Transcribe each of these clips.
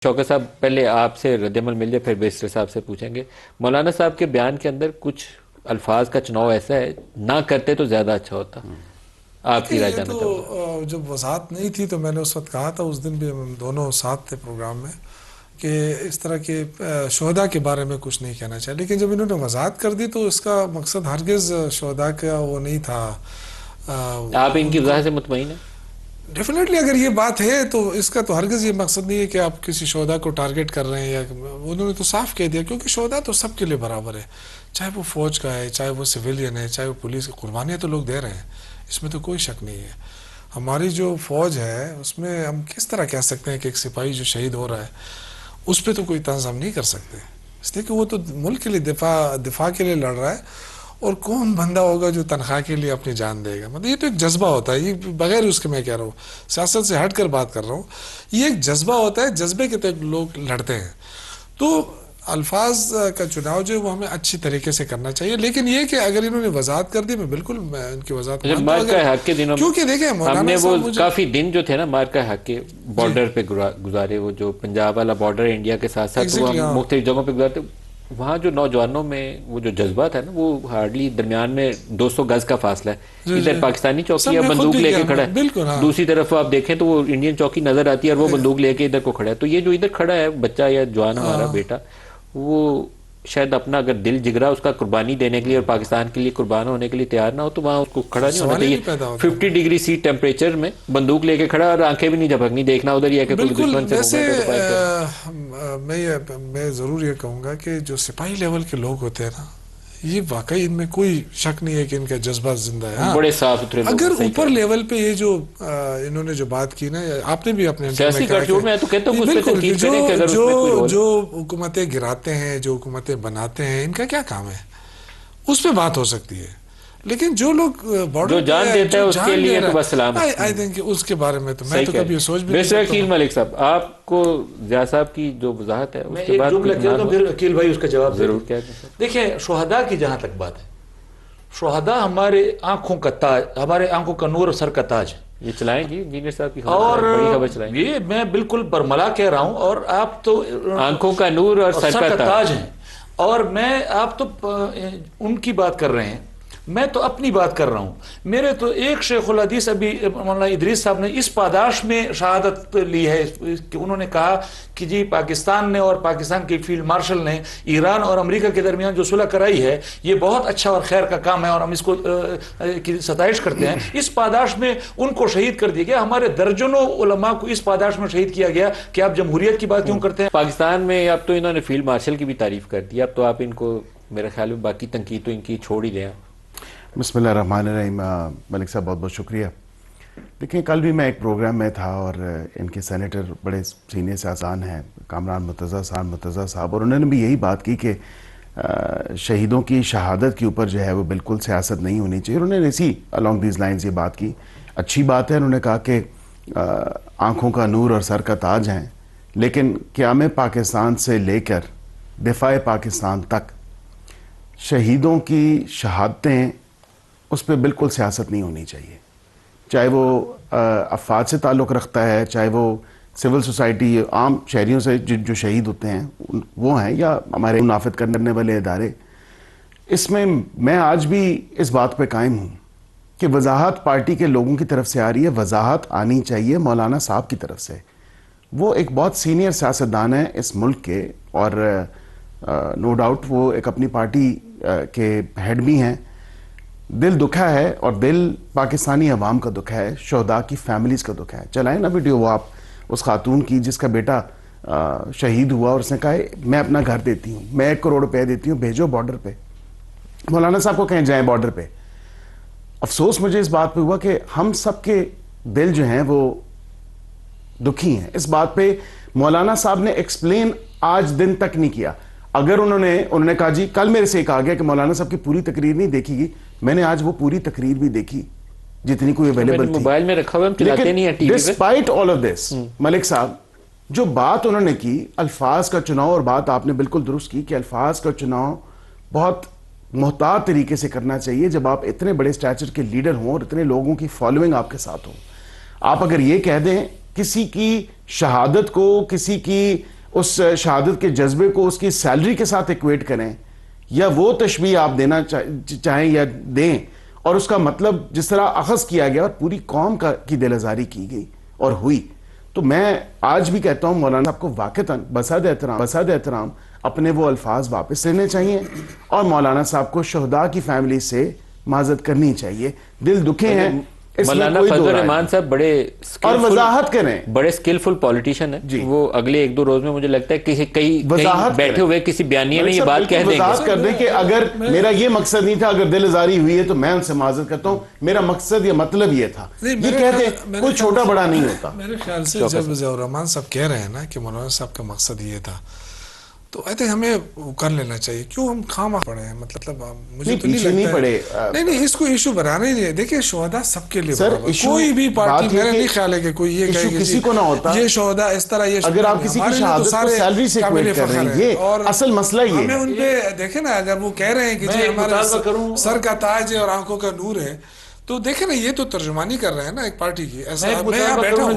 شوکت صاحب پہلے آپ سے رد عمل مل جائے پھر بیسٹر صاحب سے پوچھیں گے. مولانا صاحب کے بیان کے اندر کچھ الفاظ کا چناؤ ایسا ہے نہ کرتے تو زیادہ اچھا ہوتا. آپ کی دیکھیں رائے یہ جاننا چاہوں گا. تو جب وضاحت نہیں تھی تو میں نے اس وقت کہا تھا، اس دن بھی ہم دونوں ساتھ تھے پروگرام میں، کہ اس طرح کے شہداء کے بارے میں کچھ نہیں کہنا چاہیے. لیکن جب انہوں نے وضاحت کر دی تو اس کا مقصد ہرگز شہداء کا وہ نہیں تھا. آپ ان کی ان کو وضاحت سے مطمئن ہیں؟ ڈیفینیٹلی اگر یہ بات ہے تو اس کا تو ہرگز یہ مقصد نہیں ہے کہ آپ کسی شہداء کو ٹارگٹ کر رہے ہیں، یا انہوں نے تو صاف کہہ دیا، کیونکہ شہداء تو سب کے لیے برابر ہے، چاہے وہ فوج کا ہے، چاہے وہ سویلین ہے، چاہے وہ پولیس کی. قربانیاں تو لوگ دے رہے ہیں، اس میں تو کوئی شک نہیں ہے. ہماری جو فوج ہے اس میں ہم کس طرح کہہ سکتے ہیں کہ ایک سپاہی جو شہید ہو رہا ہے اس پہ تو کوئی طنز ہم نہیں کر سکتے، اس لیے کہ وہ تو ملک کے لیے دفاع کے لیے لڑ رہا ہے. اور کون بندہ ہوگا جو تنخواہ کے لیے اپنی جان دے گا؟ مطلب یہ تو ایک جذبہ ہوتا ہے، یہ بغیر اس کے میں کہہ رہا ہوں، سیاست سے ہٹ کر بات کر رہا ہوں. یہ ایک جذبہ ہوتا ہے، جذبے کے تحت لوگ لڑتے ہیں. تو الفاظ کا چناؤ جو ہے وہ ہمیں اچھی طریقے سے کرنا چاہیے. لیکن یہ کہ اگر انہوں نے وضاحت کر دی، میں بالکل ان کی وضاحت جب مانتا ہوں. مارکہ حق کے دنوں کیونکہ دیکھیں ہم مولانا نے وہ صاحب مجھے کافی دن جو تھے نا مارکہ حق کے بارڈر پہ گزارے، وہ جو پنجاب والا بارڈر ہے انڈیا کے ساتھ ساتھ، وہ ایگزیکٹلی ہم ہاں مختلف جگہوں پہ گزارتے. وہاں جو نوجوانوں میں وہ جو جذبہ تھا نا، وہ ہارڈلی درمیان میں 200 گز کا فاصلہ ہے. جی جی ادھر پاکستانی چوکی سب ہے، میں خود بندوق بھی لے کے کیا کھڑا بالکل ہے، ہاں دوسری طرف آپ دیکھیں تو وہ انڈین چوکی نظر آتی ہے اور وہ بندوق لے کے ادھر کو کھڑا ہے. تو یہ جو ادھر کھڑا ہے بچہ یا جوان ہمارا بیٹا، وہ شاید اپنا اگر دل جگرا اس کا قربانی دینے کے لیے اور پاکستان کے لیے قربان ہونے کے لیے تیار نہ ہو تو وہاں اس کو کھڑا نہیں ہونا سوال ہی چاہیے. نہیں پیدا ہوتا. 50 ڈگری سی ٹیمپریچر میں بندوق لے کے کھڑا اور آنکھیں بھی نہیں جھپکنی، دیکھنا ادھر ہی ہے کہ کوئی بالکل. دشمن سے ویسے موومنٹ ہو تو فائر کریں. میں ضرور یہ کہوں گا کہ جو سپاہی لیول کے لوگ ہوتے ہیں نا، یہ واقعی ان میں کوئی شک نہیں ہے کہ ان کا جذبہ زندہ ہے. ہاں بڑے صاف ستھرے لوگ اگر ہیں، صحیح اوپر کہہ رہے لیول پہ یہ جو انہوں نے جو بات کی نا، آپ نے بھی اپنے ہیں. انٹرویو میں سیاسی کہا گٹھ جوڑ میں تو کہتا ہوں کہ اس پہ بالکل کہ تنقید کریں کہ اگر اس میں کوئی رول جو حکومتیں گراتے ہیں، جو حکومتیں بناتے ہیں، ان کا کیا کام ہے، اس پہ بات ہو سکتی ہے. لیکن جو لوگ بارڈر جو جان دیتا ہے اس کے لیے تو بس سلام. آئی تھنک اس کے بارے میں تو میں صحیح تو کہہ کبھی سوچ بھی نہیں بیسٹر سکتا عقیل ہوں. ملک صاحب، آپ کو ضیاء صاحب کی جو وضاحت ہے میں اس کے ایک بعد جملہ کہتا ہوں، پھر عقیل بھائی اس کا جواب دیں. ضرور کہہ دیں. دیکھیں شہداء کی جہاں تک بات ہے، شہداء ہمارے آنکھوں کا تاج، ہمارے آنکھوں کا نور اور سر کا تاج ہے. یہ چلائیں جی انجینئر صاحب کی اور خبر، بڑی خبر چلائیں. یہ میں بالکل برملا کہہ رہا ہوں، اور آپ تو آنکھوں کا نور اور سر کا تاج ہیں، اور میں آپ تو ان کی بات کر رہے ہیں، میں تو اپنی بات کر رہا ہوں. میرے تو ایک شیخ الحدیث ابھی مولانا ادریس صاحب نے اس پاداش میں شہادت لی ہے کہ انہوں نے کہا کہ جی پاکستان نے اور پاکستان کے فیلڈ مارشل نے ایران اور امریکہ کے درمیان جو صلح کرائی ہے یہ بہت اچھا اور خیر کا کام ہے، اور ہم اس کو کی ستائش کرتے ہیں. اس پاداش میں ان کو شہید کر دیا گیا. ہمارے درجنوں علماء کو اس پاداش میں شہید کیا گیا. کہ آپ جمہوریت کی بات کیوں کرتے ہیں؟ پاکستان میں اب تو انہوں نے فیلڈ مارشل کی بھی تعریف کر دی، اب تو آپ ان کو میرے خیال میں باقی تنقید تو ان کی چھوڑ ہی دیں. بسم اللہ الرحمن الرحیم. ملک صاحب بہت بہت شکریہ. دیکھیں کل بھی میں ایک پروگرام میں تھا اور ان کے سینیٹر بڑے سینئر سیاستدان ہیں، کامران مرتضیٰ صاحب، اور انہوں نے بھی یہی بات کی کہ شہیدوں کی شہادت کے اوپر جو ہے وہ بالکل سیاست نہیں ہونی چاہیے. انہوں نے اسی along these lines یہ بات کی. اچھی بات ہے، انہوں نے کہا کہ آنکھوں کا نور اور سر کا تاج ہیں، لیکن قیام پاکستان سے لے کر دفاع پاکستان تک شہیدوں کی شہادتیں، اس پہ بالکل سیاست نہیں ہونی چاہیے. چاہے وہ افراد سے تعلق رکھتا ہے، چاہے وہ سول سوسائٹی عام شہریوں سے جو شہید ہوتے ہیں وہ ہیں، یا ہمارے منافقت کرنے والے ادارے. اس میں میں آج بھی اس بات پہ قائم ہوں کہ وضاحت پارٹی کے لوگوں کی طرف سے آ رہی ہے، وضاحت آنی چاہیے مولانا صاحب کی طرف سے. وہ ایک بہت سینئر سیاستدان ہیں اس ملک کے، اور نو ڈاؤٹ وہ ایک اپنی پارٹی کے ہیڈ بھی ہیں. دل دکھا ہے، اور دل پاکستانی عوام کا دکھا ہے، شہداء کی فیملیز کا دکھا ہے. چلائیں نا ویڈیو وہ آپ اس خاتون کی جس کا بیٹا شہید ہوا اور اس نے کہا میں اپنا گھر دیتی ہوں، میں 1 کروڑ روپے دیتی ہوں، بھیجو بارڈر پہ. مولانا صاحب کو کہیں جائیں بارڈر پہ. افسوس مجھے اس بات پہ ہوا کہ ہم سب کے دل جو ہیں وہ دکھی ہیں اس بات پہ. مولانا صاحب نے ایکسپلین آج دن تک نہیں کیا. اگر انہوں نے کہا جی کل میرے سے کہا گیا کہ مولانا صاحب کی پوری تقریر نہیں دیکھی گی، میں نے آج وہ پوری تقریر بھی دیکھی جتنی کوئی اویلیبل تھی. موبائل میں رکھا ہوا ہم چلاتے نہیں ہیں ٹی وی پہ. ڈسپائٹ آل آف دس ملک صاحب جو بات انہوں نے کی، الفاظ کا چناؤ، اور بات آپ نے بالکل درست کی کہ الفاظ کا چناؤ بہت محتاط طریقے سے کرنا چاہیے جب آپ اتنے بڑے اسٹیچر کے لیڈر ہوں اور اتنے لوگوں کی فالوئنگ آپ کے ساتھ ہو. آپ اگر یہ کہہ دیں کہ کسی کی شہادت کو، کسی کی اس شہادت کے جذبے کو اس کی سیلری کے ساتھ ایکویٹ کریں، یا وہ تشبیہ آپ دینا چاہیں یا دیں، اور اس کا مطلب جس طرح اخذ کیا گیا اور پوری قوم کی دل آزاری کی گئی اور ہوئی. تو میں آج بھی کہتا ہوں مولانا صاحب کو واقعتاً بسد احترام اپنے وہ الفاظ واپس لینے چاہیے، اور مولانا صاحب کو شہداء کی فیملی سے معذرت کرنی چاہیے. دل دکھے ہیں، مولانا فضل الرحمان صاحب بڑے اور وضاحت کریں، بڑے سکلفل پولیٹیشین ہیں. وہ اگلے 1-2 روز میں مجھے لگتا ہے کسی کئی بیٹھے ہوئے کسی بیانیے میں یہ بات کہہ دیں گے. وضاحت کر دیں کہ اگر میرا یہ مقصد نہیں تھا، اگر دل آزاری ہوئی ہے تو میں ان سے معذرت کرتا ہوں، میرا مقصد یا مطلب یہ تھا. یہ کہتے ہیں کوئی چھوٹا بڑا نہیں ہوتا. میرے خیال سے جب ضیاء الرحمان صاحب کہہ رہے ہیں نا کہ مولانا صاحب کا مقصد یہ تھا، تو آئی تھنک ہمیں کر لینا چاہیے. کیوں ہم خواہ پڑے ہیں؟ مطلب مجھے تو نہیں لگتا نہیں اس کو ایشو بنانا ہی نہیں. دیکھیں شہداء سب کے لیے برابر، کوئی بھی پارٹی میرا نہیں خیال ہے کہ کوئی یہ کہے کسی کو نہ ہوتا یہ شہداء اس طرح. یہ اگر آپ کسی کی شہادت کو سیلری سے ایکویٹ کر رہے ہیں، یہ اصل مسئلہ یہ ہمیں ان پہ دیکھیں نا، اگر وہ کہہ رہے ہیں کہ جی ہمارے سر کا تاج ہے اور آنکھوں کا نور ہے، تو دیکھیں نا یہ تو ترجمانی کر رہے ہیں نا ایک پارٹی کی. ایسا میں بیٹھا ہوں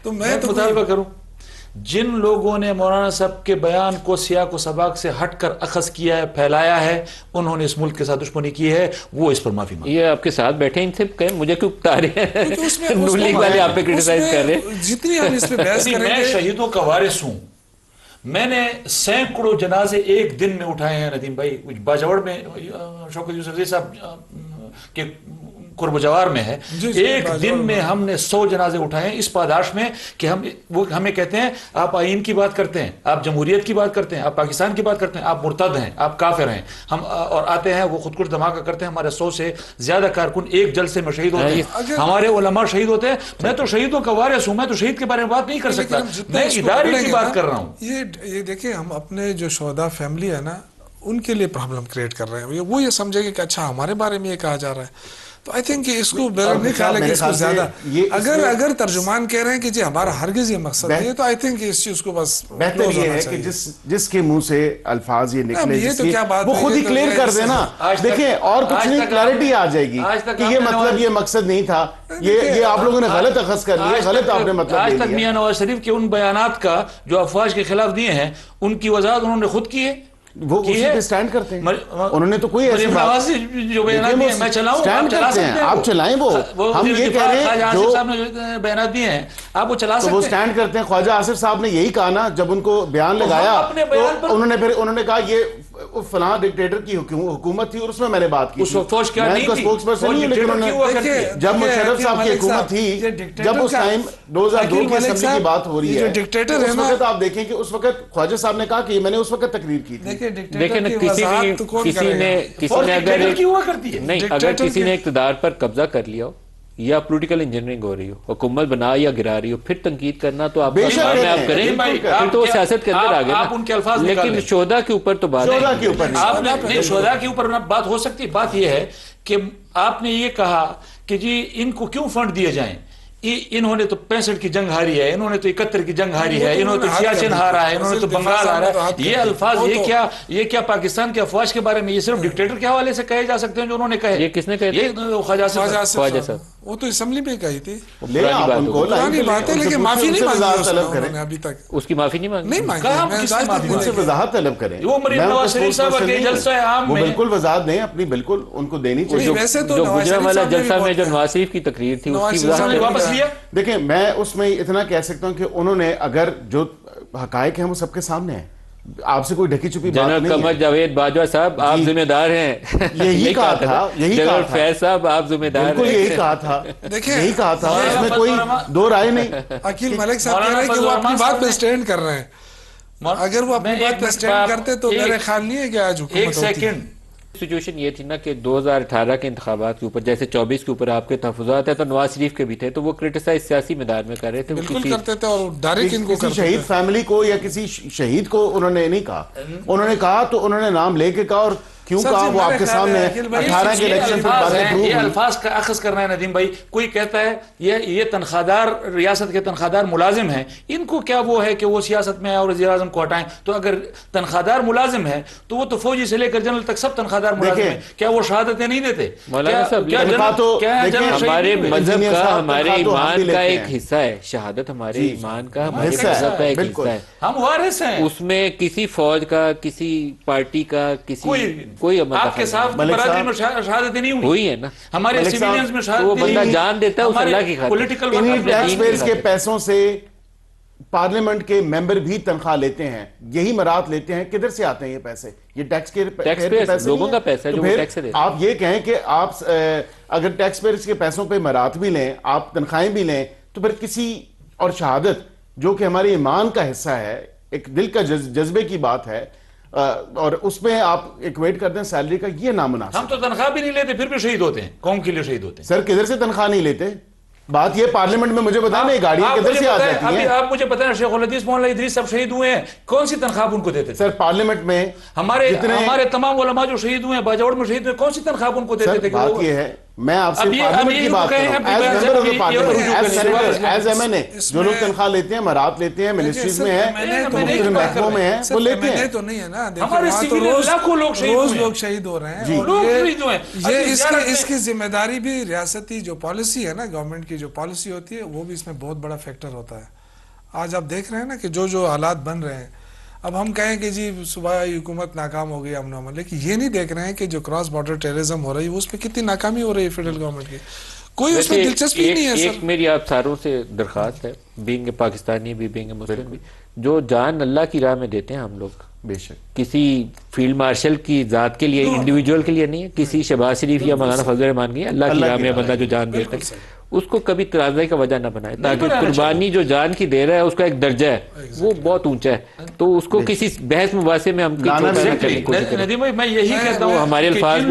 تو میں تو مطالبہ کروں، جن لوگوں نے مولانا صاحب کے بیان کو سیاق و سباق سے ہٹ کر اخذ کیا ہے، پھیلایا ہے، انہوں نے اس ملک کے ساتھ دشمنی کی ہے، وہ اس پر معافی مانگے. یہ آپ کے ساتھ بیٹھے ہیں، ان سے کہیں مجھے کیوں بتا رہے ہیں؟ نون لیگ والے آپ پہ کرٹیسائز کر رہے ہیں. جتنی ہم اس پہ بحث کریں گے، میں شہیدوں کا وارث ہوں. میں نے سینکڑوں جنازے ایک دن میں اٹھائے ہیں ندیم بھائی. باجوڑ میں شوکت یوسف صاحب کے قرب و جوار میں ہے، ایک دن میں ہم نے 100 جنازے اٹھائے ہیں اس پاداش میں کہ وہ ہمیں کہتے ہیں آپ آئین کی بات کرتے ہیں، آپ جمہوریت کی بات کرتے ہیں، آپ پاکستان کی بات کرتے ہیں، آپ مرتد ہیں، آپ کافر ہیں. ہم اور آتے ہیں وہ خودکش دھماکہ کرتے ہیں. ہمارے 100 سے زیادہ کارکن ایک جلسے میں شہید ہوتے ہیں، ہمارے علماء شہید ہوتے ہیں. میں تو شہیدوں کا وارث ہوں، میں تو شہید کے بارے میں بات نہیں کر سکتا، میں ادارے کی بات کر رہا ہوں. یہ دیکھیں ہم اپنے جو شہداء فیملی ہے نا ان کے لیے پرابلم کریٹ کر رہے ہیں. وہ یہ سمجھے گے کہ اچھا ہمارے بارے میں یہ کہا جا رہا ہے. تو آئی تھنک کہ اس کو نہیں خیال ہے کہ اس کو زیادہ اگر ترجمان کہہ رہے ہیں کہ جی ہمارا ہرگز یہ مقصد نہیں ہے، تو آئی تھنک اس چیز کو بس بہتر یہ ہے کہ جس کے منہ سے الفاظ یہ نکلے وہ خود ہی کلیئر کر دینا. دیکھیں اور کچھ نہیں، کلیئرٹی آ جائے گی کہ یہ مطلب یہ مقصد نہیں تھا، یہ آپ لوگوں نے غلط اخذ کر لیا، غلط آپ نے مطلب آج تک میاں نواز شریف کے ان بیانات کا جو افواج کے خلاف دیے ہیں ان کی وضاحت انہوں نے خود کی ہے. وہ اسی پہ سٹینڈ کرتے ہیں. انہوں نے تو کوئی ایسی بات جو بیانات دیے میں چلاؤں، سٹینڈ کرتے ہیں، آپ چلائیں. وہ ہم یہ کہہ رہے ہیں جو صاحب نے بیانات دیے ہیں آپ وہ چلا سکتے ہیں. وہ سٹینڈ کرتے ہیں. خواجہ آصف صاحب نے یہی کہا نا جب ان کو بیان لگایا تو انہوں نے کہا یہ فلاں ڈکٹیٹر کی حکومت تھی اور اس میں میں نے بات کی. اس وقت فوج کیا نہیں تھی، جب مشرف صاحب کی حکومت تھی، جب اس ٹائم 2002 کی اسمبلی کی بات ہو رہی ہے، اس وقت آپ دیکھیں کہ اس وقت خواجہ صاحب نے کہا کہ میں نے اس وقت تقریر کی تھی. دیکھیں نا کسی نے اگر کسی نے اقتدار پر قبضہ کر لیا ہو یا پولیٹیکل انجینئرنگ ہو رہی ہو، حکومت بنا یا گرا رہی ہو، پھر تنقید کرنا تو آپ کریں، پھر تو وہ سیاست کے اندر آگے. آپ ان کے الفاظ لیکن شہداء کے اوپر تو بات نہیں، شہداء کے اوپر بات ہو سکتی. بات یہ ہے کہ آپ نے یہ کہا کہ جی ان کو کیوں فنڈ دیے جائیں، انہوں نے تو 65 کی جنگ ہاری ہے، انہوں نے تو 71 کی جنگ ہاری ہے، انہوں نے تو سیاچن ہارا ہے، انہوں نے تو بنگال ہارا ہے. یہ الفاظ یہ کیا پاکستان کے افواج کے بارے میں یہ صرف ڈکٹیٹر کے حوالے سے کہے جا سکتے ہیں جو انہوں نے کہے؟ یہ کس نے کہے؟ یہ خواجہ صاحب وہ تو اسمبلی میں کہی تھی. پرانی بات ہے لیکن معافی نہیں مانگی ابھی تک. اس کی معافی نہیں مانگی. ان سے وضاحت طلب کریں. وہ مریم نواز شریف صاحب کے جلسہ عام میں بالکل وضاحت نہیں اپنی، بالکل ان کو دینی چاہیے. ویسے تو جو گجرا والا جلسہ میں جو نواز شریف کی تقریر تھی اس کی وضاحت واپس لیا. دیکھیں میں اس میں اتنا کہہ سکتا ہوں کہ انہوں نے اگر جو حقائق ہیں وہ سب کے سامنے ہیں، آپ سے کوئی ڈھکی چھپی بات نہیں ہے. جنرل قمر جاوید باجوہ صاحب آپ ذمہ دار ہیں، یہی کہا تھا. جنرل فیض صاحب آپ ذمہ دار ہیں، بالکل یہی کہا تھا. یہی کہا تھا، اس میں کوئی دو رائے نہیں. عقیل ملک صاحب کہہ رہے ہیں کہ وہ اپنی بات پہ سٹینڈ کر رہے ہیں. اگر وہ اپنی بات پہ سٹینڈ کرتے تو میرے خیال نہیں ہے کہ آج حکومت ہوتی. ایک سیکنڈ سچویشن یہ تھی نا کہ 2018 کے انتخابات کے اوپر جیسے 24 کے اوپر آپ کے تحفظات ہیں تو نواز شریف کے بھی تھے، تو وہ کرٹیسائز سیاسی میدان میں کر رہے تھے. بالکل کرتے تھے اور ڈائریکٹ ان کو کسی شہید فیملی کو یا کسی شہید کو انہوں نے نہیں کہا. انہوں نے کہا تو انہوں نے نام لے کے کہا اور کیوں سر کہا جی، وہ آپ میرے کے خیال سامنے ہے عقیل بھائی، 18 کے یہ الیکشن سے الفاظ باتیں ہیں، پروو یہ ہوئی. الفاظ کا اخذ کرنا ہے ندیم بھائی. کوئی کہتا ہے یہ تنخواہ دار ریاست کے تنخواہ دار ملازم ہیں، ان کو کیا وہ ہے کہ وہ سیاست میں اور وزیر اعظم کو ہٹائیں. تو اگر تنخواہ دار ملازم ہے تو وہ تو فوجی سے لے کر جنرل تک سب تنخواہ دار ملازم ہیں. کیا وہ شہادتیں نہیں دیتے؟ مولانا صاحب، کیا تنخواہ تو دیکھیں، ہمارے مذہب کا ہمارے تنخواہ تو ہم بھی ایمان کا لیتے ایک ہیں. حصہ ہے شہادت، ہمارے ایمان کا ہمارے حصہ ہے، مذہب کا ایک بالکل. حصہ ہے. ہم وارث ہیں. اس میں کسی فوج کا، کسی پارٹی کا، کوئی عمل آپ کے صاحب کی برادری میں شہادتیں نہیں ہوئی ہے نا. ہمارے ملک صاحب، سیویلینز میں تو وہ شہادتیں بندہ نہیں. جان دیتا ہے اس اللہ کی خاطر. پولیٹیکل انہی اپنے ٹیکس دین کی پیئرز کے خاطر. پیسوں سے پارلیمنٹ کے ممبر بھی تنخواہ لیتے ہیں، یہی مراد لیتے ہیں. کدھر سے آتے ہیں یہ پیسے؟ یہ ٹیکس کے پیئرز، لوگوں کا پیسہ ہے جو وہ ٹیکس سے دیتے ہیں. آپ یہ کہیں کہ آپ اگر ٹیکس پیئرز کے پیسوں پہ مراد بھی لیں، آپ تنخواہیں بھی لیں، تو پھر کسی اور شہادت جو کہ ہمارے ایمان کا حصہ ہے، ایک دل کا جذبے کی بات ہے، اور اس میں آپ ایکویٹ کرتے ہیں سیلری کا، یہ نامناسب. ہم تو تنخواہ بھی نہیں لیتے پھر بھی شہید ہوتے ہیں، قوم کے لیے شہید ہوتے ہیں. سر کدھر سے تنخواہ نہیں لیتے؟ بات یہ پارلیمنٹ میں مجھے بتائیں یہ گاڑیاں کدھر سے آ جاتی ہیں؟ آپ مجھے پتہ ہے شیخ الحدیث مولانا ادریس صاحب شہید ہوئے ہیں، کون سی تنخواہ ان کو دیتے تھے؟ سر پارلیمنٹ میں ہمارے تمام علماء جو شہید ہوئے ہیں، باجوڑ میں شہید ہوئے، کون سی تنخواہ ان کو دیتے تھے؟ بات یہ ہے، میں آپ سے پارلیمنٹ کی بات کر رہا ہوں. ایز ایم این اے جو لوگ تنخواہ لیتے ہیں، مراد لیتے ہیں، منسٹریز میں ہیں، مختلف محکموں میں ہیں، وہ لیتے ہیں. تو نہیں ہے نا، ہمارے لاکھوں لوگ روز لوگ شہید ہو رہے ہیں. لوگ شہید ہوئے ہیں. یہ اس کی ذمہ داری بھی ریاستی جو پالیسی ہے نا، گورنمنٹ کی جو پالیسی ہوتی ہے، وہ بھی اس میں بہت بڑا فیکٹر ہوتا ہے. آج آپ دیکھ رہے ہیں نا کہ جو حالات بن رہے ہیں، اب ہم کہیں کہ جی صوبائی حکومت ناکام ہو گئی امن و امان، لیکن یہ نہیں دیکھ رہے ہیں کہ جو کراس بارڈر ٹیررزم ہو رہی ہے اس میں کتنی ناکامی ہو رہی ہے فیڈرل گورنمنٹ کی. کوئی اس میں دلچسپی نہیں ہے. ایک میری آپ ساروں سے درخواست ہے، بینگ اے پاکستانی بھی، بینگ اے مسلم بھی، جو جان اللہ کی راہ میں دیتے ہیں ہم لوگ، بے شک کسی فیلڈ مارشل کی ذات کے لیے، انڈیویجول کے لیے نہیں ہے، کسی شہباز شریف یا مولانا فضل الرحمان کی، اللہ کی راہ میں بندہ جو جان دیتا ہے، اس کو کبھی تنازع کا وجہ نہ بنائے، تاکہ قربانی جو جان کی دے رہا ہے اس کا ایک درجہ ہے، وہ بہت اونچا ہے، تو اس کو کسی بحث مباحثے میں ہم ندیم بھائی، میں یہی کہتا ہوں ہمارے الفاظ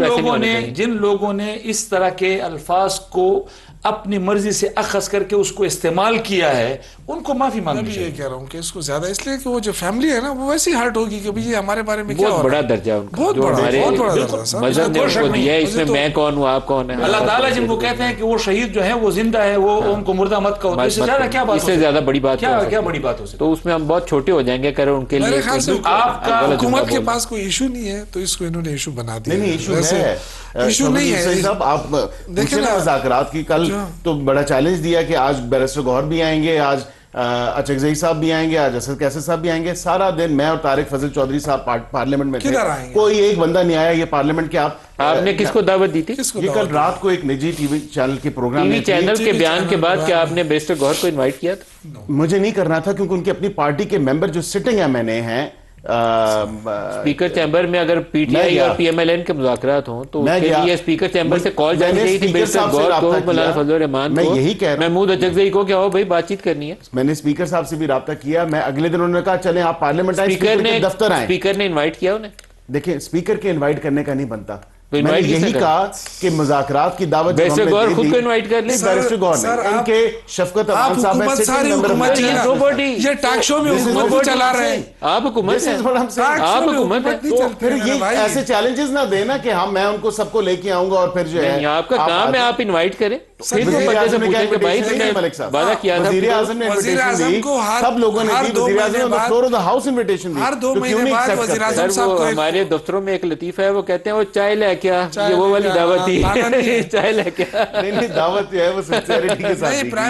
جن لوگوں نے اس طرح کے الفاظ کو اپنی مرضی سے اخذ کر کے اس کو استعمال کیا ہے، ان کو معافی مانگنی میں چاہیے. یہ کہہ رہا ہوں کہ اس کو زیادہ اس لیے کہ وہ جو فیملی ہے نا، وہ ویسی ہرٹ ہوگی کہ یہ ہمارے بارے میں کیا ہو رہا ہے. بہت بڑا درجہ ہے ان کا، بہت جو بڑا ہمارے درجہ سر. مذہب نے ان کو دیا ہے. اس میں میں کون ہوں، آپ کون ہیں. اللہ تعالیٰ جن کو کہتے ہیں کہ وہ شہید جو ہیں وہ زندہ ہے، وہ ان کو مردہ مت کہو. اس سے زیادہ کیا بات، اس سے زیادہ بڑی بات کیا بڑی بات ہو سکتی؟ تو اس میں ہم بہت چھوٹے ہو جائیں گے اگر ان کے لیے. میرے خیال سے آپ کا حکومت کے پاس کوئی ایشو نہیں ہے تو اس کو انہوں نے ایشو بنا دیا. نہیں، ایشو ہے، ایشو نہیں ہے صاحب. آپ دیکھیں نا مذاکرات کی، کل تو بڑا چیلنج دیا کہ آج بیرسٹر گوہر بھی آئیں گے، آج اچکزئی صاحب بھی آئیں گے، آج اسد کیسر صاحب بھی آئیں گے. سارا دن میں اور طارق فضل چودھری صاحب پارلیمنٹ میں تھے، کوئی ایک بندہ نہیں آیا. یہ پارلیمنٹ کے آپ نے کس کو دعوت دی تھی؟ یہ کل رات کو ایک نجی ٹی وی چینل کے پروگرام میں، ٹی وی چینل کے بیان کے بعد کیا آپ نے بیرسٹر گوہر کو انوائٹ کیا تھا؟ مجھے نہیں کرنا تھا کیونکہ ان کی اپنی پارٹی کے ممبر جو سٹنگ ایم این اے ہیں، اسپیکر چیمبر میں اگر پی ٹی آئی اور پی ایم ایل این کے مذاکرات ہوں تو اس کے لیے اسپیکر چیمبر سے کال جانی چاہیے تھی بیرسٹر گوہر کو، مولانا فضل الرحمان کو، محمود اچکزئی کو، کیا ہو بھائی بات چیت کرنی ہے. میں نے اسپیکر صاحب سے بھی رابطہ کیا. میں اگلے دن انہوں نے کہا چلیں آپ پارلیمنٹ آئیں، اسپیکر کے دفتر آئیں. اسپیکر نے انوائٹ کیا انہیں. دیکھیں اسپیکر کے انوائٹ کرنے کا نہیں بنتا. میں نے یہی کہا کہ مذاکرات کی دعوت بیرسٹر گوہر خود کو انوائٹ کر لیں. بیرسٹر گوہر نے، ان کے شفقت امان صاحب میں سٹنگ ممبر ہیں. یہ ٹاک شو میں حکومت چلا رہے ہیں. آپ حکومت ہیں، آپ حکومت ہیں. تو پھر یہ ایسے چیلنجز نہ دینا کہ ہم میں ان کو سب کو لے کے آؤں گا اور پھر جو ہے آپ کا کام ہے آپ انوائٹ کریں. وزیر اعظم نے وعدہ کیا تھا، وزیر اعظم نے انویٹیشن دی، سب لوگوں نے دی. وزیر اعظم نے floor of the house invitation دی. ہر 2 مہینے بعد وزیر اعظم صاحب کو ہمارے دفتروں میں ایک لطیفہ ہے، وہ کہتے ہیں وہ چائے لے کے آ، یہ وہ والی دعوت تھی، چائے لے کے آ. نہیں دعوت جو ہے وہ سنسیئرٹی کے ساتھ.